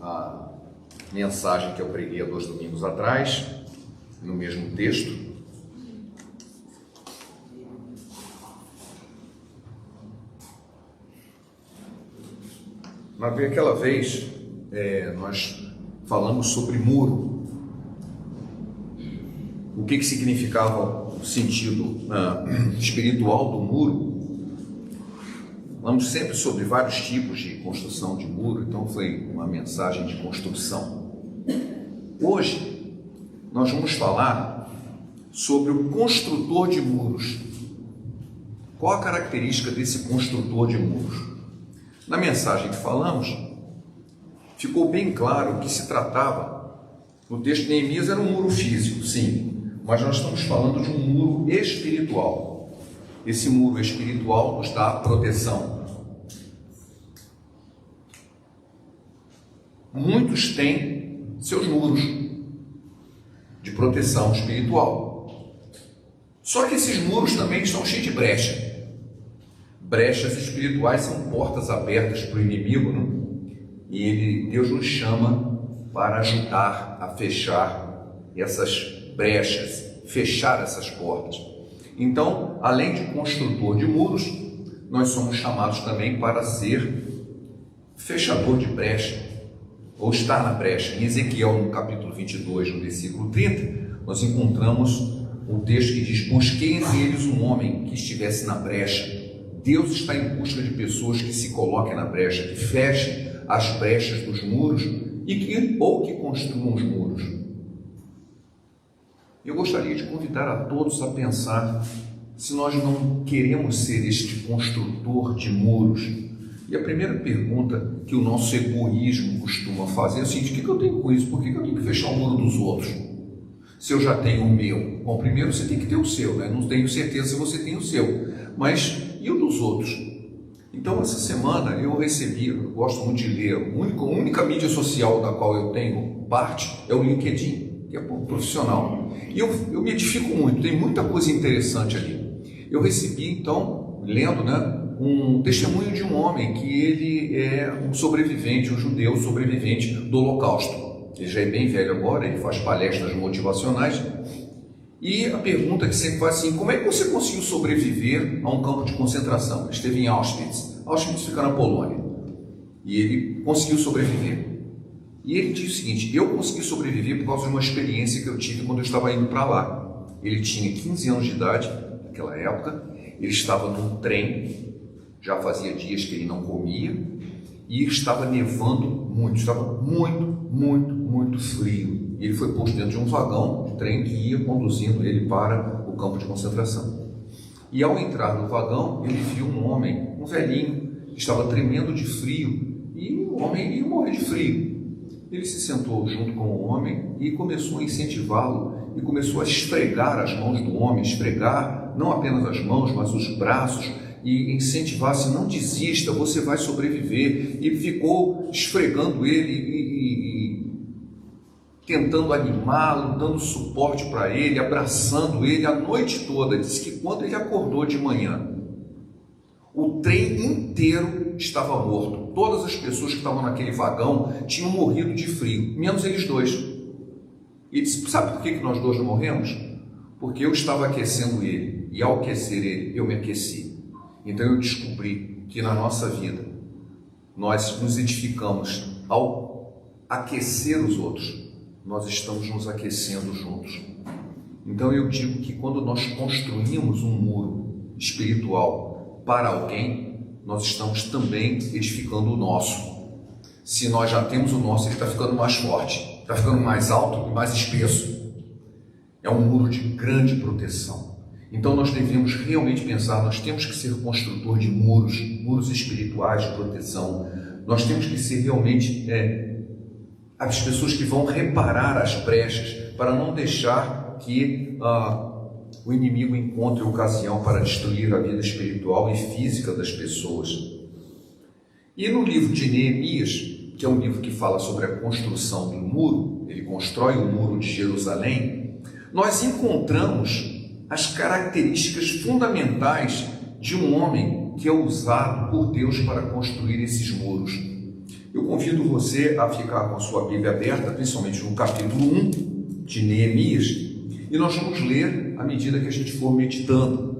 a mensagem que eu preguei há 2 domingos atrás, no mesmo texto. Naquela vez, nós falamos sobre muro. O que significava o sentido espiritual do muro. Falamos sempre sobre vários tipos de construção de muro, então foi uma mensagem de construção. Hoje, nós vamos falar sobre o construtor de muros. Qual a característica desse construtor de muros? Na mensagem que falamos, ficou bem claro que se tratava, no texto de Neemias era um muro físico, sim, mas nós estamos falando de um muro espiritual. Esse muro espiritual nos dá proteção. Muitos têm seus muros de proteção espiritual. Só que esses muros também estão cheios de brecha. Brechas espirituais são portas abertas para o inimigo, não? E Deus nos chama para ajudar a fechar essas brechas, fechar essas portas. Então, além de construtor de muros, nós somos chamados também para ser fechador de brecha, ou estar na brecha. Em Ezequiel, no capítulo 22, no versículo 30, nós encontramos o texto que diz: busquei entre eles um homem que estivesse na brecha. Deus está em busca de pessoas que se coloquem na brecha, que fechem as brechas dos muros que construam os muros. Eu gostaria de convidar a todos a pensar se nós não queremos ser este construtor de muros. E a primeira pergunta que o nosso egoísmo costuma fazer é o seguinte: o que eu tenho com isso? Por que eu tenho que fechar o muro dos outros? Se eu já tenho o meu? Bom, primeiro você tem que ter o seu, né? Não tenho certeza se você tem o seu, mas e o dos outros? Então, essa semana eu gosto muito de ler, a única mídia social da qual eu tenho parte é o LinkedIn, que é profissional. E eu me edifico muito, tem muita coisa interessante ali. Eu recebi, então, lendo, um testemunho de um homem que ele é um sobrevivente, um judeu sobrevivente do Holocausto. Ele já é bem velho agora, ele faz palestras motivacionais. E a pergunta que sempre faz assim: como é que você conseguiu sobreviver a um campo de concentração? Ele esteve em Auschwitz. Auschwitz fica na Polônia. E ele conseguiu sobreviver. E ele diz o seguinte: eu consegui sobreviver por causa de uma experiência que eu tive quando eu estava indo para lá. Ele tinha 15 anos de idade, naquela época. Ele estava num trem, já fazia dias que ele não comia, e estava nevando muito, estava muito frio. E ele foi posto dentro de um vagão de trem que ia conduzindo ele para o campo de concentração. E ao entrar no vagão, ele viu um homem, um velhinho, que estava tremendo de frio, e o homem ia morrer de frio. Ele se sentou junto com o homem e começou a incentivá-lo, e começou a esfregar as mãos do homem, esfregar não apenas as mãos, mas os braços, e incentivar-se: não desista, você vai sobreviver. E ficou esfregando ele e tentando animá-lo, dando suporte para ele, abraçando ele a noite toda. Disse que quando ele acordou de manhã, o trem inteiro estava morto. Todas as pessoas que estavam naquele vagão tinham morrido de frio, menos eles dois. E disse: sabe por que nós dois não morremos? Porque eu estava aquecendo ele, e ao aquecer ele, eu me aqueci. Então eu descobri que na nossa vida, nós nos edificamos ao aquecer os outros. Nós estamos nos aquecendo juntos. Então eu digo que quando nós construímos um muro espiritual para alguém, nós estamos também edificando o nosso. Se nós já temos o nosso, ele está ficando mais forte, está ficando mais alto e mais espesso. É um muro de grande proteção. Então nós devemos realmente pensar: nós temos que ser construtor de muros espirituais de proteção. Nós temos que ser realmente as pessoas que vão reparar as brechas, para não deixar que o inimigo encontre ocasião para destruir a vida espiritual e física das pessoas. E no livro de Neemias, que é um livro que fala sobre a construção do muro, ele constrói o muro de Jerusalém, nós encontramos as características fundamentais de um homem que é usado por Deus para construir esses muros. Eu convido você a ficar com a sua Bíblia aberta, principalmente no capítulo 1 de Neemias, e nós vamos ler à medida que a gente for meditando.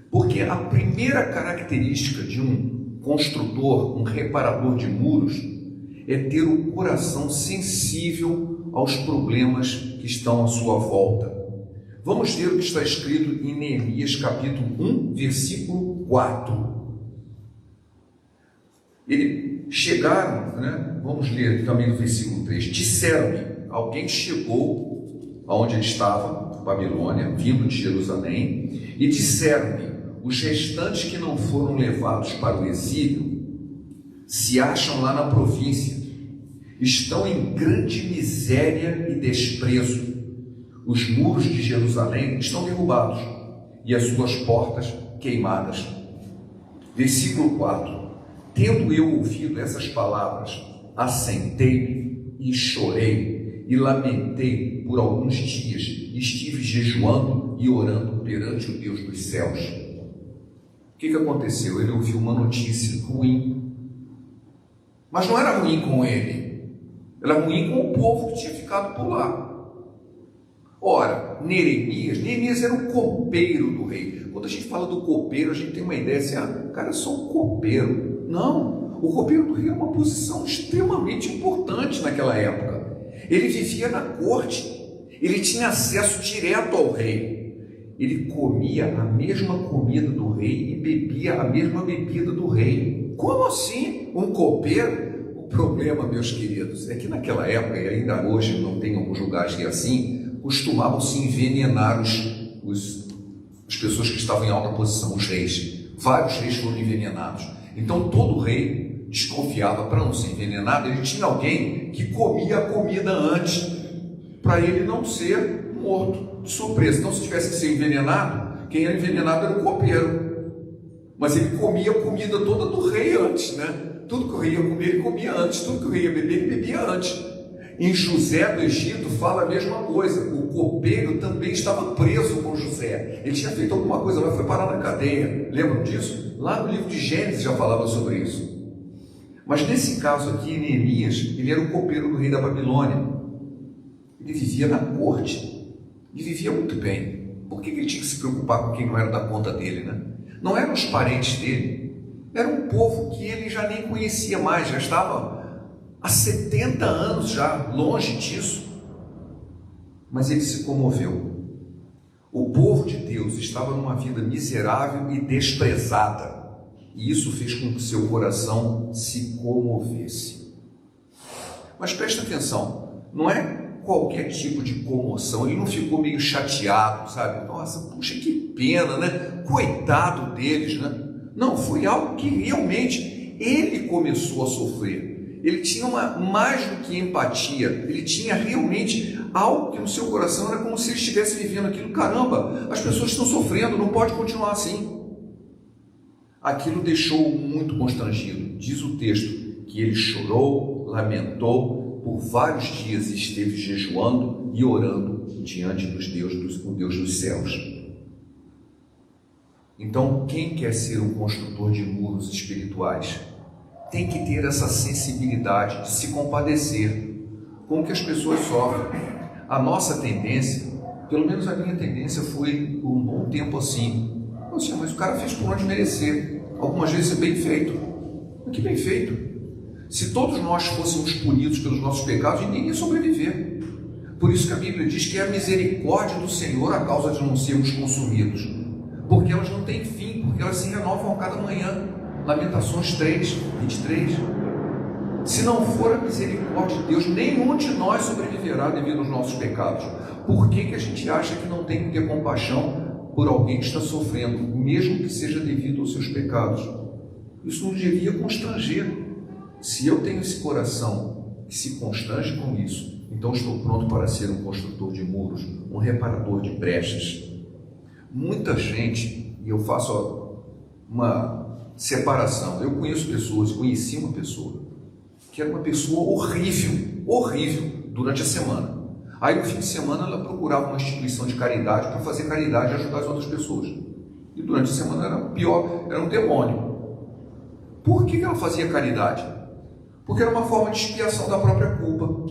Porque a primeira característica de um construtor, um reparador de muros, é ter o coração sensível aos problemas que estão à sua volta. Vamos ver o que está escrito em Neemias capítulo 1, versículo 4. Chegaram, vamos ler também no versículo 3, disseram-me, alguém chegou aonde ele estava, Babilônia, vindo de Jerusalém, e disseram-me, os restantes que não foram levados para o exílio se acham lá na província, estão em grande miséria e desprezo. Os muros de Jerusalém estão derrubados e as suas portas queimadas. Versículo 4. Tendo eu ouvido essas palavras, assentei-me e chorei e lamentei por alguns dias, e estive jejuando e orando perante o Deus dos céus. O que aconteceu? Ele ouviu uma notícia ruim, mas não era ruim com ele, era ruim com o povo que tinha ficado por lá. Ora, Neemias era o copeiro do rei. Quando a gente fala do copeiro, a gente tem uma ideia assim, o cara é só um copeiro. Não, o copeiro do rei é uma posição extremamente importante naquela época. Ele vivia na corte, ele tinha acesso direto ao rei. Ele comia a mesma comida do rei e bebia a mesma bebida do rei. Como assim? Um copeiro? O problema, meus queridos, é que naquela época, e ainda hoje não tem alguns lugares que é assim, costumavam se envenenar as pessoas que estavam em alta posição, os reis. Vários reis foram envenenados. Então todo rei desconfiava, para não ser envenenado, ele tinha alguém que comia a comida antes, para ele não ser morto de surpresa. Então, se tivesse que ser envenenado, quem era envenenado era o copeiro. Mas ele comia a comida toda do rei antes, Tudo que o rei ia comer, ele comia antes. Tudo que o rei ia beber, ele bebia antes. Em José do Egito fala a mesma coisa. O copeiro também estava preso com José. Ele tinha feito alguma coisa, mas foi parar na cadeia. Lembram disso? Lá no livro de Gênesis já falava sobre isso. Mas nesse caso aqui, Neemias, ele era o copeiro do rei da Babilônia. Ele vivia na corte. E vivia muito bem. Por que ele tinha que se preocupar com quem não era da conta dele, Não eram os parentes dele. Era um povo que ele já nem conhecia mais. Já estava há 70 anos já longe disso. Mas ele se comoveu. O povo de Deus estava numa vida miserável e desprezada. E isso fez com que seu coração se comovesse. Mas presta atenção, não é qualquer tipo de comoção. Ele não ficou meio chateado, sabe? Nossa, puxa, que pena, Coitado deles, Não, foi algo que realmente ele começou a sofrer. Ele tinha mais do que empatia, ele tinha realmente algo que no seu coração era como se ele estivesse vivendo aquilo. Caramba, as pessoas estão sofrendo, não pode continuar assim. Aquilo deixou-o muito constrangido. Diz o texto que ele chorou, lamentou, por vários dias esteve jejuando e orando diante do Deus dos céus. Então, quem quer ser um construtor de muros espirituais tem que ter essa sensibilidade de se compadecer com o que as pessoas sofrem. A nossa tendência, pelo menos a minha tendência, foi por um bom tempo assim. Poxa, mas o cara fez por onde merecer. Algumas vezes é bem feito. Mas que bem feito? Se todos nós fôssemos punidos pelos nossos pecados, ninguém ia sobreviver. Por isso que a Bíblia diz que é a misericórdia do Senhor a causa de não sermos consumidos. Porque elas não têm fim, porque elas se renovam a cada manhã. Lamentações 3, 23. Se não for a misericórdia de Deus, nenhum de nós sobreviverá devido aos nossos pecados. Por que a gente acha que não tem que ter compaixão por alguém que está sofrendo, mesmo que seja devido aos seus pecados? Isso nos devia constranger. Se eu tenho esse coração que se constrange com isso, então estou pronto para ser um construtor de muros, um reparador de brechas. Muita gente, e eu faço uma separação, eu conheci uma pessoa que era uma pessoa horrível durante a semana. Aí no fim de semana ela procurava uma instituição de caridade para fazer caridade e ajudar as outras pessoas. E durante a semana era pior, era um demônio. Por que ela fazia caridade? porque era uma forma de expiação da própria culpa.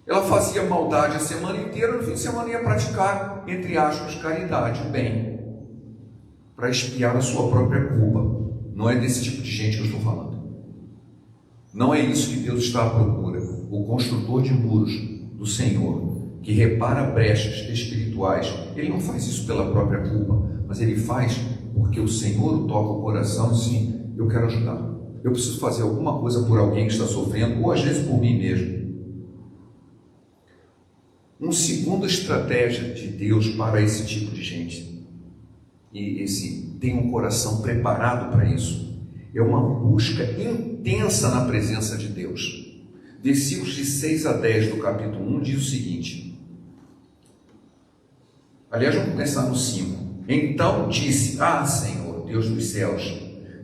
Ela fazia maldade a semana inteira, no fim de semana ia praticar, entre aspas, caridade, o bem, para expiar a sua própria culpa. Não é desse tipo de gente que eu estou falando. Não é isso que Deus está à procura. O construtor de muros do Senhor, que repara brechas espirituais, ele não faz isso pela própria culpa, mas ele faz porque o Senhor o toca o coração e diz assim: eu quero ajudar, eu preciso fazer alguma coisa por alguém que está sofrendo, ou às vezes por mim mesmo. Uma segunda estratégia de Deus para esse tipo de gente, e esse tem um coração preparado para isso, é uma busca intensa na presença de Deus. Versículos de 6 a 10 do capítulo 1 diz o seguinte, aliás, vamos começar no 5. Então disse: Senhor, Deus dos céus,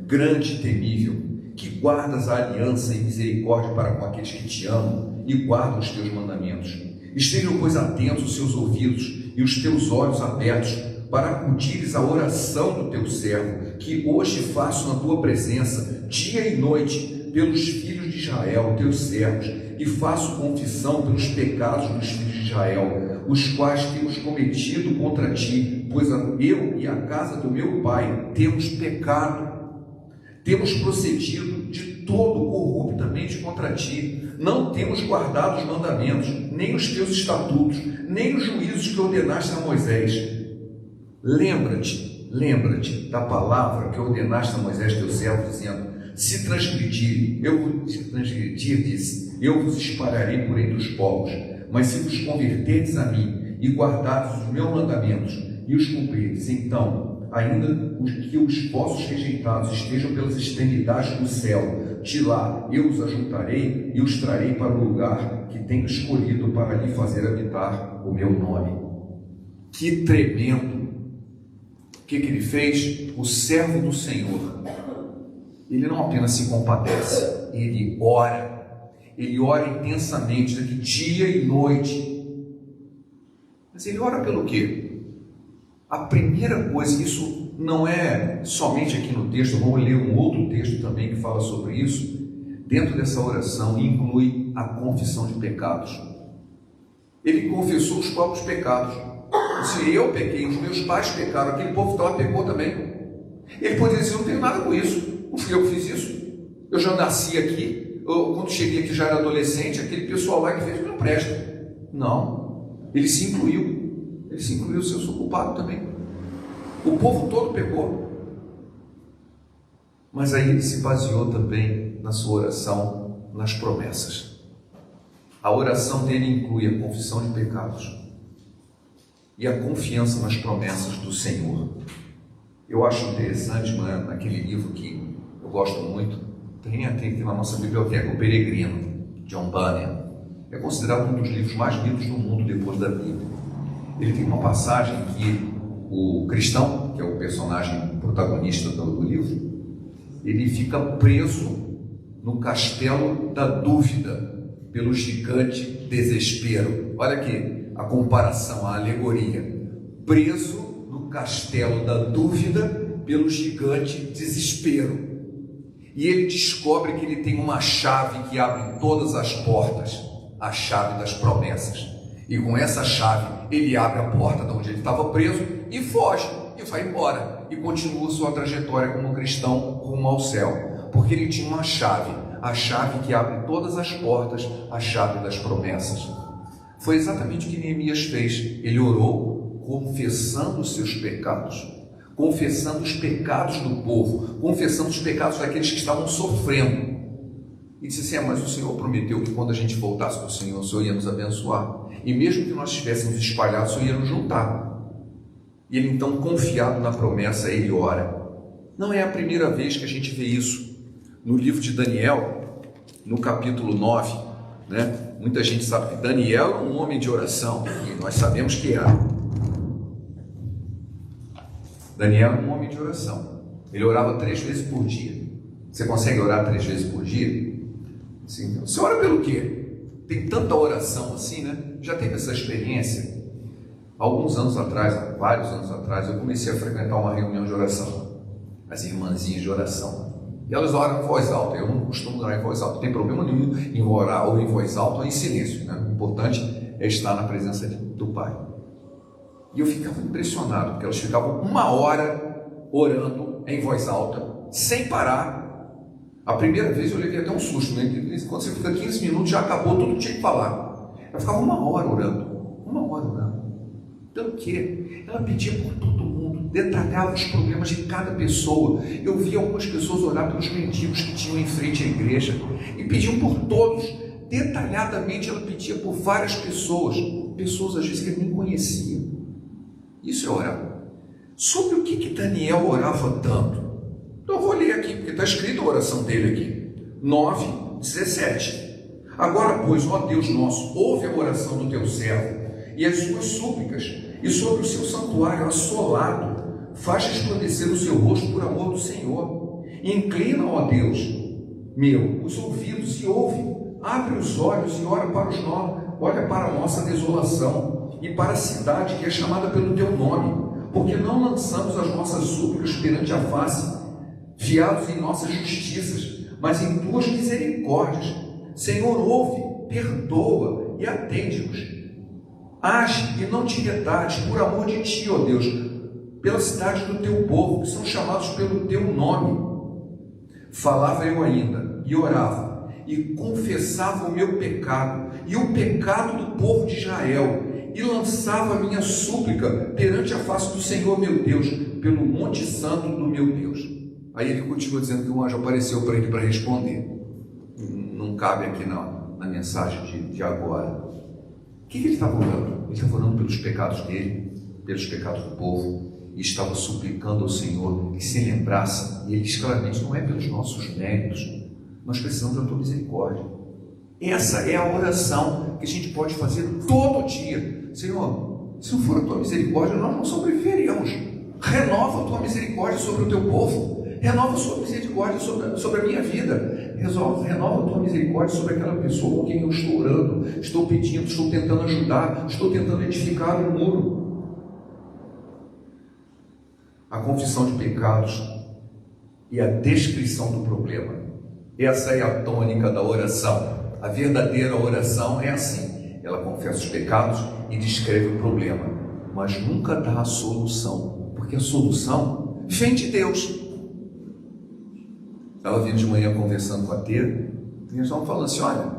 grande e temível, que guardas a aliança e misericórdia para com aqueles que te amam e guardam os teus mandamentos. Estejam, pois, atentos os seus ouvidos e os teus olhos abertos para acudires à oração do teu servo, que hoje faço na tua presença, dia e noite, pelos filhos de Israel, teus servos, e faço confissão pelos pecados dos filhos de Israel, os quais temos cometido contra ti, pois eu e a casa do meu pai temos pecado, temos procedido de todo corruptamente contra ti, não temos guardado os mandamentos, nem os teus estatutos, nem os juízos que ordenaste a Moisés. Lembra-te da palavra que ordenaste a Moisés teu servo, dizendo: se transgredir, eu vos espalharei por entre os povos, mas se vos converterdes a mim e guardardes os meus mandamentos e os cumprirdes, então, ainda que os vossos rejeitados estejam pelas extremidades do céu, de lá eu os ajuntarei e os trarei para o lugar que tenho escolhido para lhe fazer habitar o meu nome. Que tremendo! O que ele fez? O servo do Senhor, ele não apenas se compadece, ele ora intensamente, dia e noite. Mas ele ora pelo quê? A primeira coisa, isso não é somente aqui no texto, vamos ler um outro texto também que fala sobre isso. Dentro dessa oração inclui a confissão de pecados. Ele confessou os próprios pecados. Se eu pequei, os meus pais pecaram, aquele povo lá pecou também. Ele poderia dizer: eu não tenho nada com isso, não fui eu que fiz isso, eu já nasci aqui, quando cheguei aqui já era adolescente, aquele pessoal lá que fez não presta. Não, ele se incluiu, se eu sou culpado também. O povo todo pecou. Mas aí ele se baseou também na sua oração, nas promessas. A oração dele inclui a confissão de pecados e a confiança nas promessas do Senhor. Eu acho interessante, naquele livro que eu gosto muito, tem aqui na nossa biblioteca, O Peregrino, John Bunyan. É considerado um dos livros mais lidos do mundo depois da Bíblia. Ele tem uma passagem que o cristão, que é o personagem protagonista do livro, ele fica preso no castelo da dúvida pelo gigante desespero. Olha aqui a comparação, a alegoria. Preso no castelo da dúvida pelo gigante desespero. E ele descobre que ele tem uma chave que abre todas as portas, a chave das promessas. E com essa chave ele abre a porta de onde ele estava preso e foge, e vai embora, e continua sua trajetória como cristão rumo ao céu, porque ele tinha uma chave, a chave que abre todas as portas, a chave das promessas. Foi exatamente o que Neemias fez. Ele orou confessando os seus pecados, confessando os pecados do povo, confessando os pecados daqueles que estavam sofrendo. E disse assim: mas o Senhor prometeu que quando a gente voltasse para o Senhor ia nos abençoar. E mesmo que nós estivéssemos espalhados, o Senhor ia nos juntar. E ele então, confiado na promessa, ele ora. Não é a primeira vez que a gente vê isso. No livro de Daniel, no capítulo 9, muita gente sabe que Daniel é um homem de oração, e nós sabemos que é. Daniel é um homem de oração. Ele orava 3 vezes por dia. Você consegue orar 3 vezes por dia? Sim. Você ora pelo quê? Tem tanta oração assim, Já teve essa experiência? Alguns anos atrás, vários anos atrás, eu comecei a frequentar uma reunião de oração. As irmãzinhas de oração. E elas oram em voz alta. Eu não costumo orar em voz alta, não tem problema nenhum em orar ou em voz alta ou em silêncio, né? O importante é estar na presença do Pai. E eu ficava impressionado, porque elas ficavam 1 hora orando em voz alta, sem parar. A primeira vez eu levei até um susto, né? Quando você fica 15 minutos, já acabou tudo que tinha que falar. Ela ficava 1 hora orando. 1 hora orando. Pelo quê? Ela pedia por todo mundo, detalhava os problemas de cada pessoa. Eu vi algumas pessoas orar pelos mendigos que tinham em frente à igreja e pediam por todos. Detalhadamente ela pedia por várias pessoas, pessoas às vezes que ele nem conhecia. Isso é orar. Sobre o que Daniel orava tanto? Então eu vou ler aqui, porque está escrito a oração dele aqui. 9:17. Agora, pois, ó Deus nosso, ouve a oração do teu servo e as suas súplicas, e sobre o seu santuário assolado, faz resplandecer o seu rosto por amor do Senhor. Inclina, ó Deus meu, os ouvidos e ouve, abre os olhos e olha para a nossa desolação e para a cidade que é chamada pelo teu nome, porque não lançamos as nossas súplicas perante a face, fiados em nossas justiças, mas em tuas misericórdias. Senhor, ouve, perdoa e atende-nos. Age e não te retardes, por amor de ti, ó Deus, pela cidade do teu povo, que são chamados pelo teu nome. Falava eu ainda, e orava, e confessava o meu pecado, e o pecado do povo de Israel, e lançava a minha súplica perante a face do Senhor meu Deus, pelo monte santo do meu Deus. Aí ele continua dizendo que um anjo apareceu para ele para responder. Não cabe aqui na mensagem de agora. O que ele estava orando? Ele estava orando pelos pecados dele, pelos pecados do povo, e estava suplicando ao Senhor que se lembrasse, e ele diz claramente, não é pelos nossos méritos, nós precisamos da tua misericórdia. Essa é a oração que a gente pode fazer todo dia. Senhor, se não for a tua misericórdia, nós não sobreviveremos. Renova a tua misericórdia sobre o teu povo, renova a sua misericórdia sobre a minha vida, renova a tua misericórdia sobre aquela pessoa com quem eu estou orando, estou pedindo, estou tentando ajudar, estou tentando edificar um muro. A confissão de pecados e a descrição do problema, essa é a tônica da oração. A verdadeira oração é assim, ela confessa os pecados e descreve o problema, mas nunca dá a solução, porque a solução vem de Deus. Estava vindo de manhã conversando com a Tia, e eles estavam falando assim, olha,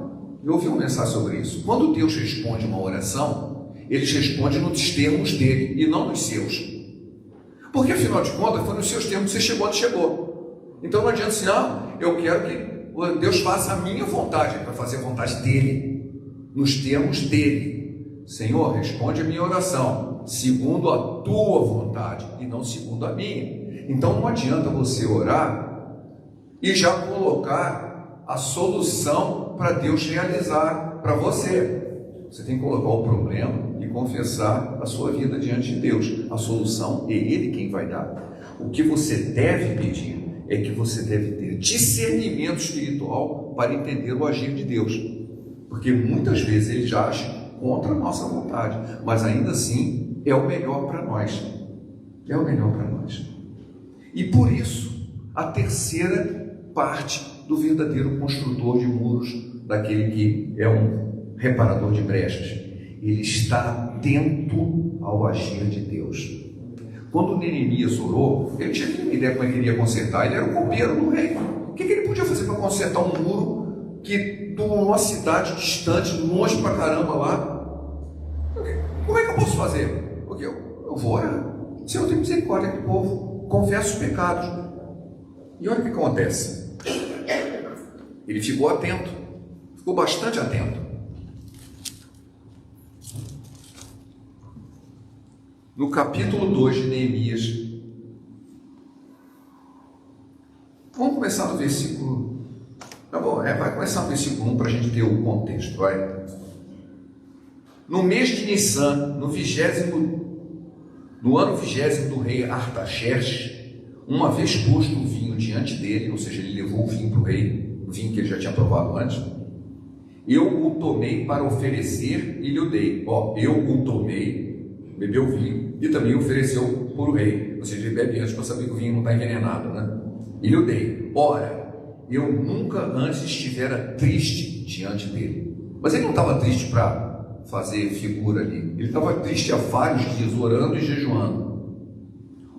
eu ouvi uma mensagem sobre isso. Quando Deus responde uma oração, Ele responde nos termos dele e não nos seus. Porque afinal de contas, foi nos seus termos que você chegou onde chegou. Então não adianta assim, não, eu quero que Deus faça a minha vontade, Ele vai fazer a vontade dele, nos termos dele. Senhor, responde a minha oração, segundo a tua vontade e não segundo a minha. Então não adianta você orar e já colocar a solução para Deus realizar para você. Você tem que colocar o problema e confessar a sua vida diante de Deus. A solução é Ele quem vai dar. O que você deve pedir é que você deve ter discernimento espiritual para entender o agir de Deus. Porque muitas vezes Ele já age contra a nossa vontade, mas ainda assim é o melhor para nós. É o melhor para nós. E por isso, a terceira parte do verdadeiro construtor de muros, daquele que é um reparador de brechas, ele está atento ao agir de Deus. Quando Neemias orou, ele tinha nenhuma ideia como é que ele ia consertar, ele era o copeiro do rei. O que ele podia fazer para consertar um muro que de uma cidade distante, longe pra caramba lá? Como é que eu posso fazer? Porque eu vou orar. Senhor, tem misericórdia do povo, confesso os pecados. E olha o que acontece. Ele ficou atento, ficou bastante atento. No capítulo 2 de Neemias, vamos começar no versículo. Tá bom, vai começar no versículo 1 para a gente ter o contexto. Vai. No mês de Nissan, no ano 20º do rei Artaxerxes, uma vez posto o vinho diante dele, ou seja, ele levou o vinho para o rei, o vinho que ele já tinha provado antes, eu o tomei para oferecer e lhe dei. Eu o tomei, bebeu o vinho, e também ofereceu para o rei. Ou seja, ele bebe antes para saber que o vinho não está envenenado, né? e lhe dei. Ora, eu nunca antes estivera triste diante dele. Mas ele não estava triste para fazer figura ali. Ele estava triste há vários dias, orando e jejuando.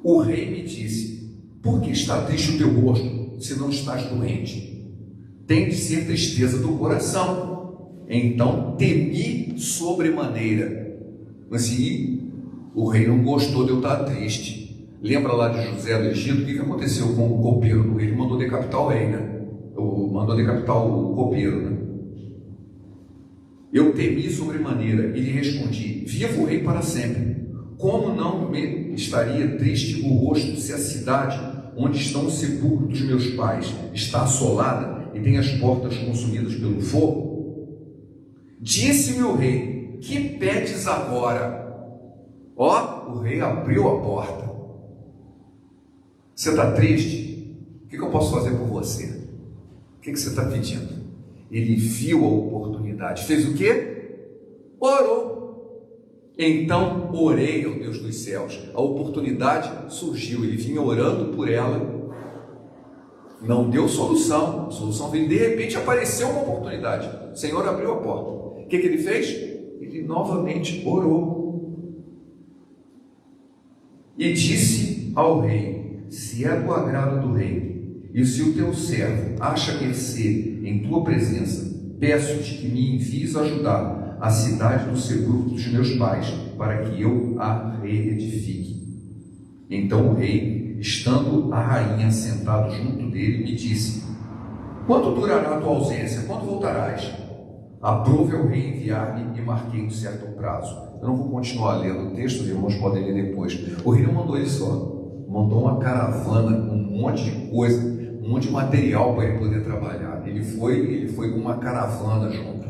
O rei me disse: por que está triste o teu rosto, se não estás doente? Tem de ser tristeza do coração. Então temi sobremaneira. Mas o rei não gostou de eu estar triste. Lembra lá de José do Egito? O que aconteceu com o copeiro do rei? Ele mandou decapitar o rei, né? Mandou decapitar o copeiro, né? Eu temi sobremaneira e lhe respondi: viva o rei para sempre. Como não me estaria triste o rosto se a cidade onde estão os sepulcros dos meus pais está assolada e tem as portas consumidas pelo fogo? Disse-me o rei: que pedes agora? Ó, o rei abriu a porta. Você está triste? O que eu posso fazer por você? O que você está pedindo? Ele viu a oportunidade. Fez o quê? Orou. Então orei ao Deus dos céus. A oportunidade surgiu. Ele vinha orando por ela. Não deu solução. A solução veio. De repente apareceu uma oportunidade. O Senhor abriu a porta. O que ele fez? Ele novamente orou. E disse ao rei: se é do agrado do rei, e se o teu servo acha mercê em tua presença, peço-te que me envies ajudar a cidade do sepulcro dos meus pais, para que eu a reedifique. Então o rei, estando a rainha sentado junto dele, me disse: quanto durará a tua ausência? Quando voltarás? Aprove ao rei enviar-me e marquei um certo prazo. Eu não vou continuar lendo o texto, os irmãos podem ler depois. O rei não mandou ele só, mandou uma caravana com um monte de coisa, um monte de material para ele poder trabalhar. Ele foi com uma caravana junto.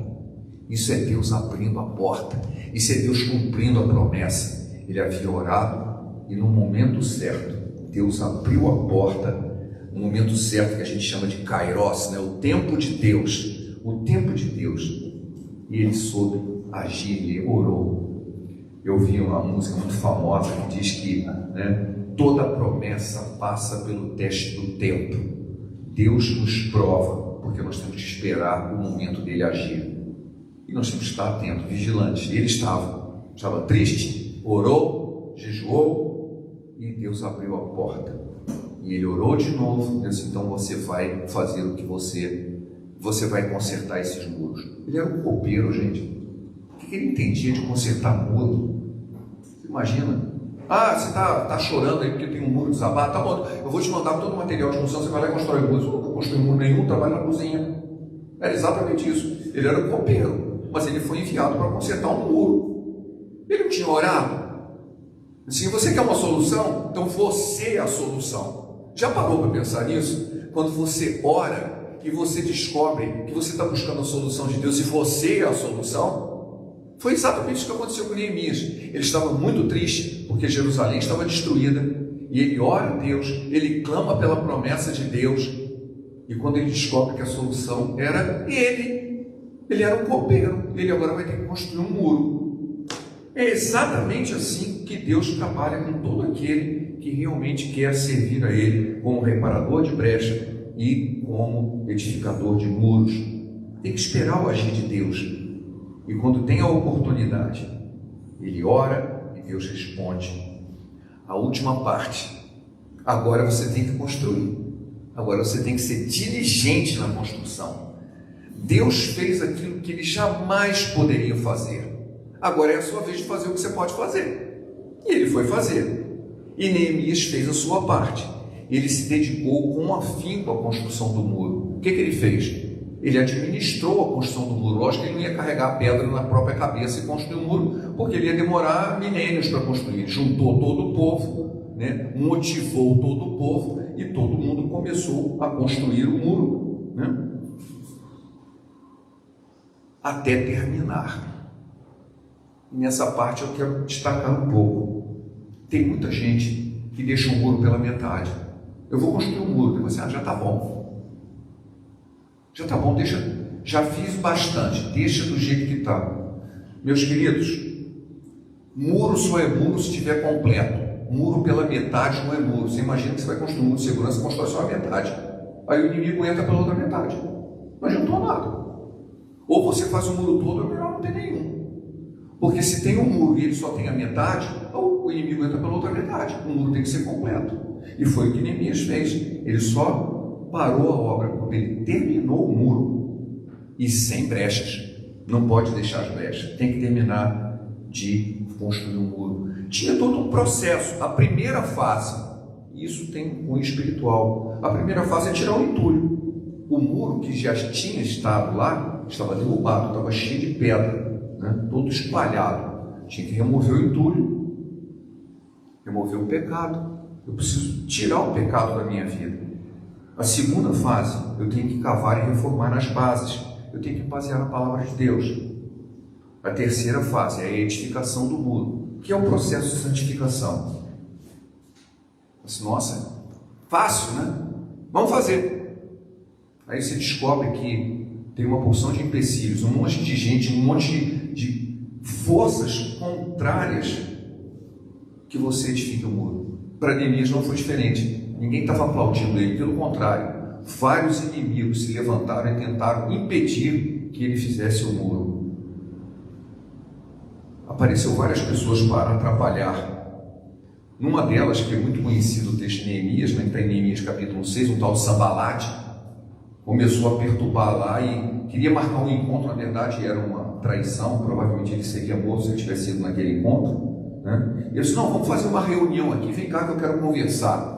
Isso é Deus abrindo a porta. Isso é Deus cumprindo a promessa. Ele havia orado e no momento certo, Deus abriu a porta, no momento certo que a gente chama de Kairos, né? O tempo de Deus. O tempo de Deus. E ele soube agir, ele orou. Eu vi uma música muito famosa que diz que, né, toda promessa passa pelo teste do tempo. Deus nos prova, porque nós temos que esperar o momento dele agir. E nós temos que estar atentos, vigilantes. Ele estava triste, orou, jejuou, e Deus abriu a porta. E ele orou de novo, e disse: então você vai fazer o que você vai consertar esses muros. Ele era um copeiro, gente. O que ele entendia de consertar muro? Você imagina? Ah, você está chorando aí porque tem um muro desabado? Tá bom, eu vou te mandar todo o material de construção, você vai lá e constrói muros. Eu nunca construí muro nenhum, trabalho na cozinha. Era exatamente isso. Ele era um copeiro, mas ele foi enviado para consertar um muro. Ele não tinha orado. Se você quer uma solução, então você é a solução. Já parou para pensar nisso? Quando você ora e você descobre que você está buscando a solução de Deus e você é a solução? Foi exatamente isso que aconteceu com Neemias. Ele estava muito triste porque Jerusalém estava destruída e ele ora a Deus, ele clama pela promessa de Deus, e quando ele descobre que a solução era ele era um copeiro, ele agora vai ter que construir um muro. É exatamente assim que Deus trabalha com todo aquele que realmente quer servir a ele como reparador de brecha e como edificador de muros. Tem que esperar o agir de Deus. E quando tem a oportunidade, ele ora e Deus responde. A última parte. Agora você tem que construir. Agora você tem que ser diligente na construção. Deus fez aquilo que ele jamais poderia fazer. Agora é a sua vez de fazer o que você pode fazer. E ele foi fazer. E Neemias fez a sua parte. Ele se dedicou com afinco à construção do muro. O que ele fez? Ele administrou a construção do muro. Lógico que ele não ia carregar a pedra na própria cabeça e construir o muro, porque ele ia demorar milênios para construir. Ele juntou todo o povo, né? Motivou todo o povo e todo mundo começou a construir o muro, né? Até terminar. E nessa parte eu quero destacar um pouco. Tem muita gente que deixa o muro pela metade. Eu vou construir um muro. Depois você, já está bom. Já está bom, já fiz bastante, deixa do jeito que está. Meus queridos, muro só é muro se estiver completo. muro pela metade não é muro. Você imagina que você vai construir um muro de segurança e constrói só a metade. Aí o inimigo entra pela outra metade. Não adiantou nada. Ou você faz o muro todo, ou melhor não ter nenhum. Porque se tem um muro e ele só tem a metade, o inimigo entra pela outra metade. O muro tem que ser completo. E foi o que Neemias fez. Ele só parou a obra quando ele terminou o muro. E sem brechas. Não pode deixar as brechas. Tem que terminar de construir um muro. Tinha todo um processo. A primeira fase, isso tem um cunho espiritual. A primeira fase é tirar o entulho. O muro que já tinha estado lá, estava derrubado, estava cheio de pedra, né? Todo espalhado. Tinha que remover o entulho, remover o pecado. Eu preciso tirar o pecado da minha vida. A segunda fase, eu tenho que cavar e reformar as bases. Eu tenho que basear na palavra de Deus. A terceira fase é a edificação do muro, que é o processo de santificação. Nossa, fácil, né? Vamos fazer. Aí você descobre que tem uma porção de empecilhos, um monte de gente, um monte de forças contrárias que você edifica o muro. Para Neemias não foi diferente. Ninguém estava aplaudindo ele, pelo contrário. Vários inimigos se levantaram e tentaram impedir que ele fizesse o muro. Apareceu várias pessoas para atrapalhar. Numa delas, que é muito conhecido o texto de Neemias, né, que está em Neemias capítulo 6, um tal de Sambalate, começou a perturbar lá e queria marcar um encontro. Na verdade era uma traição, provavelmente ele seria morto se ele tivesse ido naquele encontro, né? E ele disse, não, vamos fazer uma reunião aqui, vem cá que eu quero conversar.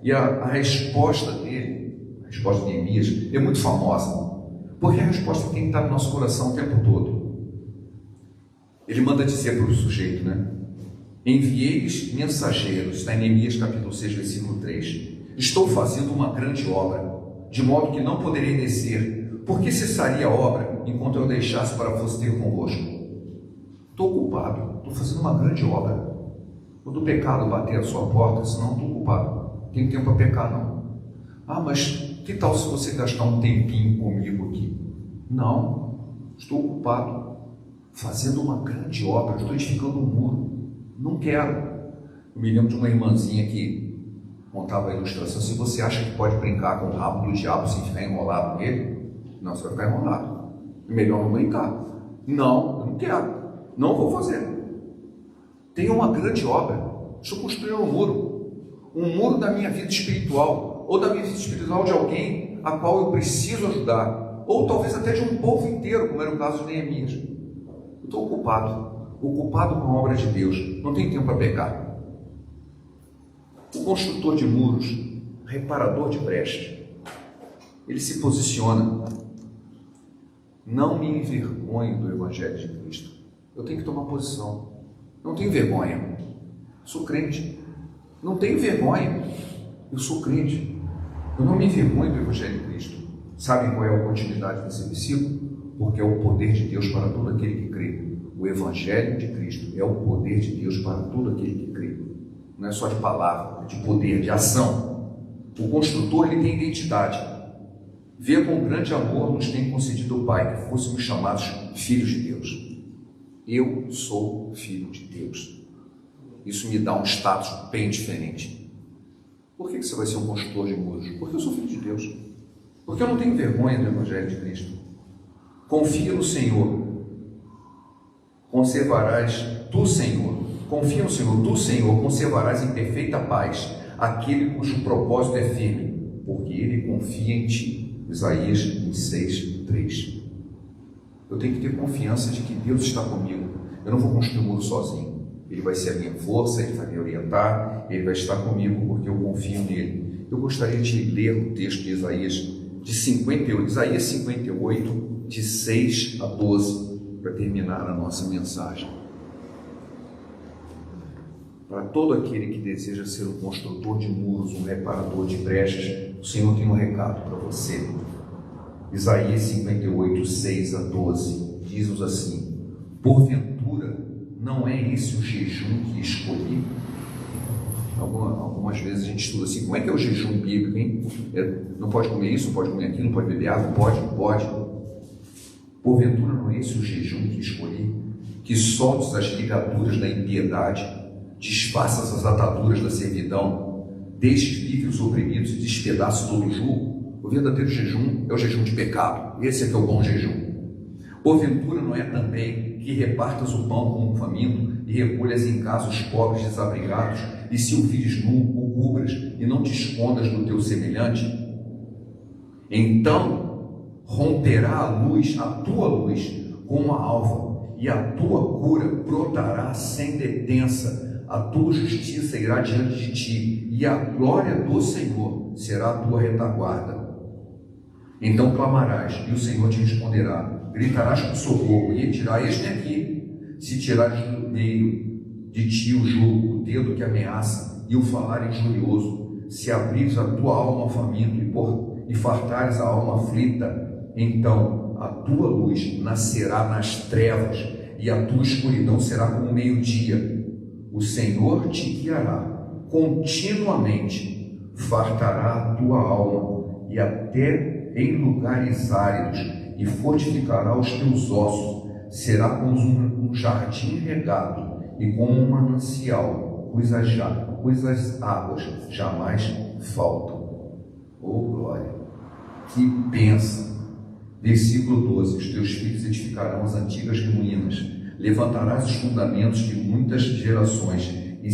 E a resposta dele, a resposta de Neemias, é muito famosa, porque é a resposta que tem que estar no nosso coração o tempo todo. Ele manda dizer para o sujeito, né? Enviei-lhes mensageiros, está em Neemias capítulo 6, versículo 3. Estou fazendo uma grande obra, de modo que não poderei descer. Por que cessaria a obra enquanto eu deixasse para vos ter convosco? Estou ocupado, estou fazendo uma grande obra. Quando o pecado bater a sua porta, senão estou ocupado. Não tenho tempo para pecar, não. Ah, mas que tal se você gastar um tempinho comigo aqui? Não, estou ocupado, fazendo uma grande obra, estou edificando um muro. Não quero. Eu me lembro de uma irmãzinha que contava a ilustração. Se você acha que pode brincar com o rabo do diabo sem ficar enrolado nele, não, você vai ficar enrolado. É melhor não brincar. Não, eu não quero. Não vou fazer. Tenho uma grande obra. Estou construindo um muro da minha vida espiritual, ou da minha vida espiritual de alguém a qual eu preciso ajudar, ou talvez até de um povo inteiro, como era o caso de Neemias. Eu estou ocupado com a obra de Deus. Não tenho tempo para pecar. O construtor de muros, reparador de brechas, ele se posiciona. Não me envergonho do Evangelho de Cristo. Eu tenho que tomar posição. Não tenho vergonha. Sou crente. Não tenho vergonha. Eu sou crente. Eu não me envergonho do Evangelho de Cristo. Sabem qual é a continuidade desse versículo? Porque é o poder de Deus para todo aquele que crê. O Evangelho de Cristo é o poder de Deus para todo aquele que crê. Não é só de palavra, é de poder, de ação. O construtor, ele tem identidade. Vê com grande amor nos tem concedido o Pai, que fôssemos chamados filhos de Deus. Eu sou filho de Deus. Isso me dá um status bem diferente. Por que você vai ser um construtor de muros? Porque eu sou filho de Deus. Porque eu não tenho vergonha do Evangelho de Cristo. Confia no Senhor. Conservarás tu, Senhor. Confia no Senhor, tu, Senhor, conservarás em perfeita paz aquele cujo propósito é firme, porque ele confia em ti. Isaías 26, 3. Eu tenho que ter confiança de que Deus está comigo. Eu não vou construir um muro sozinho. Ele vai ser a minha força, ele vai me orientar, ele vai estar comigo porque eu confio nele. Eu gostaria de ler o texto de Isaías 58, de 6 a 12, para terminar a nossa mensagem. Para todo aquele que deseja ser um construtor de muros, um reparador de brechas, o Senhor tem um recado para você. Isaías 58, 6 a 12, diz-nos assim: porventura não é esse o jejum que escolhi? Algumas vezes a gente estuda assim, como é que é o jejum bíblico, hein? Não pode comer isso, não pode comer aquilo, não pode beber água, pode. Porventura não é esse o jejum que escolhi, que soltes as ligaduras da impiedade, desfaças as ataduras da servidão, deixes livres os oprimidos e despedaços todo o jugo. O verdadeiro jejum é o jejum de pecado. Esse é que é o bom jejum. Porventura não é também que repartas o pão com o faminto e recolhas em casa os pobres desabrigados, e se o vires nu, o cubras e não te escondas do teu semelhante? Então romperá a luz, a tua luz, como a alva, e a tua cura brotará sem detença, a tua justiça irá diante de ti, e a glória do Senhor será a tua retaguarda. Então clamarás, e o Senhor te responderá, gritarás com socorro, e dirás, eis-me aqui. Se tirares do meio de ti o jugo, o dedo que ameaça, e o falar injurioso, se abrires a tua alma ao faminto, e fartares a alma aflita, então a tua luz nascerá nas trevas, e a tua escuridão será como meio-dia. O Senhor te guiará continuamente, fartará a tua alma, e até em lugares áridos, e fortificará os teus ossos. Será como um jardim regado, e como um manancial, cujas águas jamais faltam. Oh glória! Que bênção! Versículo 12: os teus filhos edificarão as antigas ruínas, levantarás os fundamentos de muitas gerações, e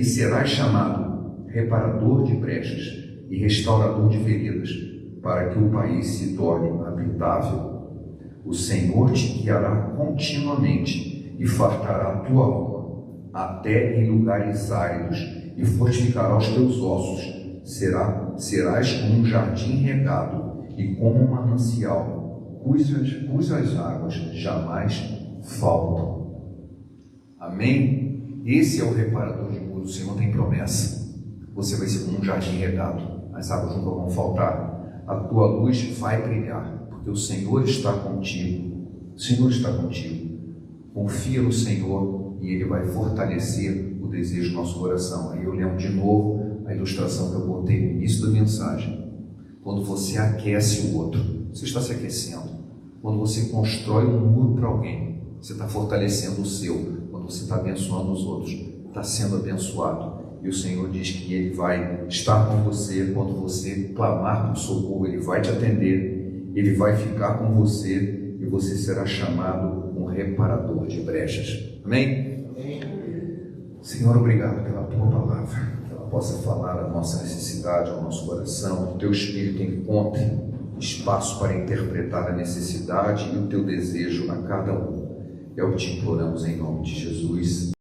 serás chamado reparador de brechas e restaurador de veredas, para que o país se torne habitável. O Senhor te guiará continuamente e fartará a tua alma, até em lugares áridos, e fortificará os teus ossos. Serás como um jardim regado e como um manancial, cujas águas jamais faltam. Amém? Esse é o reparador de muros. O Senhor tem promessa. Você vai ser como um jardim regado, as águas nunca vão faltar. A tua luz vai brilhar, porque o Senhor está contigo. O Senhor está contigo. Confia no Senhor e Ele vai fortalecer o desejo do nosso coração. Aí eu lembro de novo a ilustração que eu botei no início da mensagem. Quando você aquece o outro, você está se aquecendo. Quando você constrói um muro para alguém, você está fortalecendo o seu. Quando você está abençoando os outros, está sendo abençoado. E o Senhor diz que Ele vai estar com você quando você clamar por socorro. Ele vai te atender, Ele vai ficar com você e você será chamado um reparador de brechas. Amém? Amém. Senhor, obrigado pela Tua palavra, que ela possa falar a nossa necessidade, ao nosso coração, que o Teu Espírito encontre espaço para interpretar a necessidade e o Teu desejo a cada um. É o que te imploramos em nome de Jesus.